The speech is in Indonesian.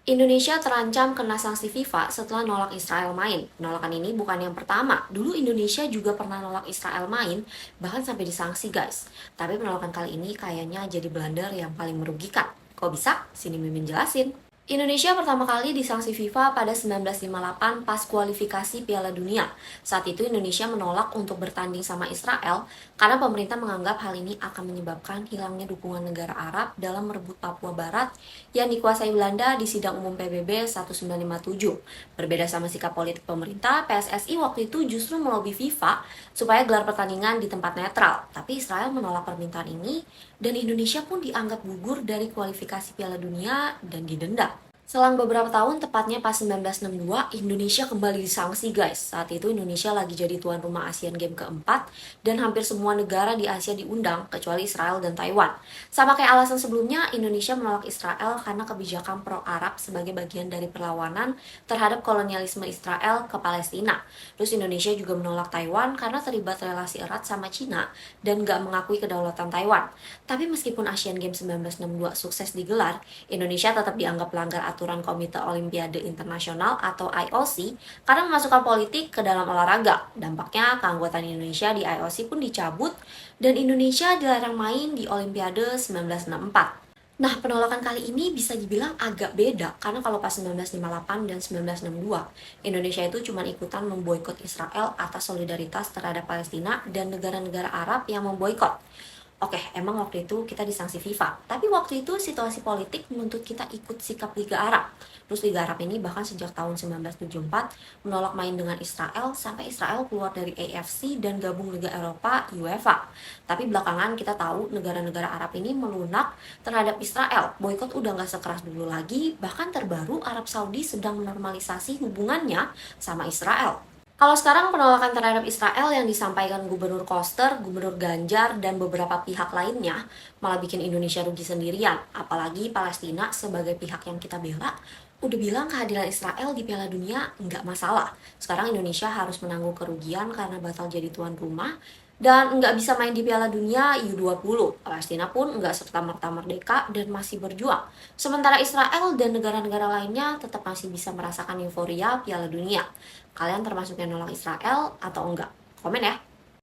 Indonesia terancam kena sanksi FIFA setelah nolak Israel main. Penolakan ini bukan yang pertama. Dulu Indonesia juga pernah nolak Israel main, bahkan sampai disanksi guys. Tapi penolakan kali ini kayaknya jadi blunder yang paling merugikan. Kok bisa? Sini Mimin jelasin. Indonesia pertama kali disanksi FIFA pada 1958 pas kualifikasi Piala Dunia. Saat itu Indonesia menolak untuk bertanding sama Israel karena pemerintah menganggap hal ini akan menyebabkan hilangnya dukungan negara Arab dalam merebut Papua Barat yang dikuasai Belanda di Sidang Umum PBB 1957. Berbeda sama sikap politik pemerintah, PSSI waktu itu justru melobi FIFA supaya gelar pertandingan di tempat netral. Tapi Israel menolak permintaan ini dan Indonesia pun dianggap gugur dari kualifikasi Piala Dunia dan didenda. Selang beberapa tahun, tepatnya pas 1962, Indonesia kembali disanksi guys. Saat itu Indonesia lagi jadi tuan rumah Asian Games keempat, dan hampir semua negara di Asia diundang, kecuali Israel dan Taiwan. Sama kayak alasan sebelumnya, Indonesia menolak Israel karena kebijakan pro-Arab sebagai bagian dari perlawanan terhadap kolonialisme Israel ke Palestina. Terus Indonesia juga menolak Taiwan karena terlibat relasi erat sama Cina dan gak mengakui kedaulatan Taiwan. Tapi meskipun Asian Games 1962 sukses digelar, Indonesia tetap dianggap pelanggar aturan Komite Olimpiade Internasional atau IOC karena memasukkan politik ke dalam olahraga. Dampaknya keanggotaan Indonesia di IOC pun dicabut dan Indonesia dilarang main di Olimpiade 1964. Nah, penolakan kali ini bisa dibilang agak beda karena kalau pas 1958 dan 1962, Indonesia itu cuma ikutan memboikot Israel atas solidaritas terhadap Palestina dan negara-negara Arab yang memboikot. Oke, emang waktu itu kita disanksi FIFA, tapi waktu itu situasi politik menuntut kita ikut sikap Liga Arab. Terus Liga Arab ini bahkan sejak tahun 1974 menolak main dengan Israel sampai Israel keluar dari AFC dan gabung Liga Eropa UEFA. Tapi belakangan kita tahu negara-negara Arab ini melunak terhadap Israel. Boykot udah nggak sekeras dulu lagi, bahkan terbaru Arab Saudi sedang menormalisasi hubungannya sama Israel. Kalau sekarang penolakan terhadap Israel yang disampaikan Gubernur Koster, Gubernur Ganjar, dan beberapa pihak lainnya malah bikin Indonesia rugi sendirian. Apalagi Palestina sebagai pihak yang kita bela, udah bilang kehadiran Israel di Piala Dunia nggak masalah. Sekarang Indonesia harus menanggung kerugian karena batal jadi tuan rumah, dan nggak bisa main di Piala Dunia U20. Palestina pun nggak serta-merta merdeka dan masih berjuang. Sementara Israel dan negara-negara lainnya tetap masih bisa merasakan euforia Piala Dunia. Kalian termasuk yang nolak Israel atau enggak? Komen ya!